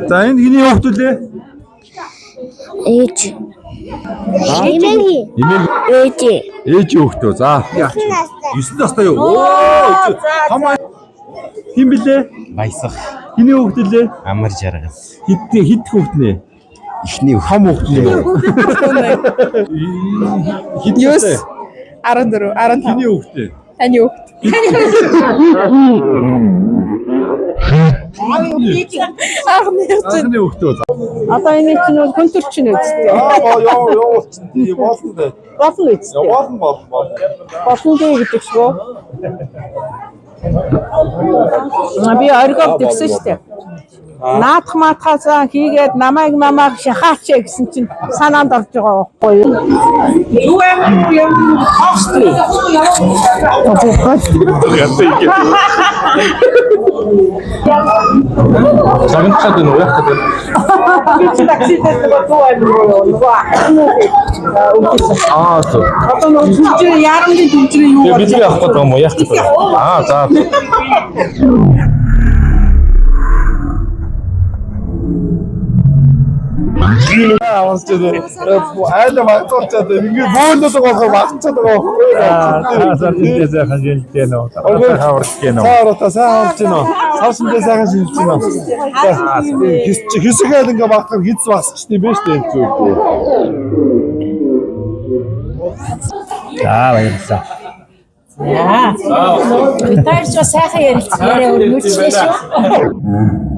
За энэ хиний хүүхд үлээ? Ээж. Эмээгийн. Ээж. Ээж хүүхдөө. За. 9 настай юу? Оо. Хин блэ? Баясах. Хиний хүүхд үлээ? Амар жаргал. Хит хүүхд нэ? Ихний хам хүүхд нэ? Хит настай? 14, 15. Хиний хүүхд? Таны хүүхд. Ахны хүүхдөө. Одоо энэ чинь бол хүн төрчин үстэй. Яа тийм болсон дээ. Болно үстэй. Болно. Болно гэдэг шүү. Би оргоо тэгсэн шүү дээ. Наадах маатахаа хийгээд намайг шахаач гэсэн чинь санаанд орж байгаа байхгүй юу? Юу юм хавсли. Цагт нь уяах гэдэг. Би ч такситэй тоо Зөв. одоо нэг түнжээ яарамны түнжээ юу Тэгээ бидний авах гэдэг юм уу? Яах гэдэг. За. Айла магтуулчаад ингээд бөөндөд байгаа магтчихад байгаа байхгүй юу? Сар тиймээс сайхан шинжилтэй нөө. Хаврах гэнэ. Сайн орж гэнэ. Савсандээ сайхан шинжилж гэнэ. Хэсэгээл ингээд магтах хитс басчдээ биш дээ зүг. За баярлалаа. Ретайрч сайхан ярилцлаа. Өргөжлөө шүү.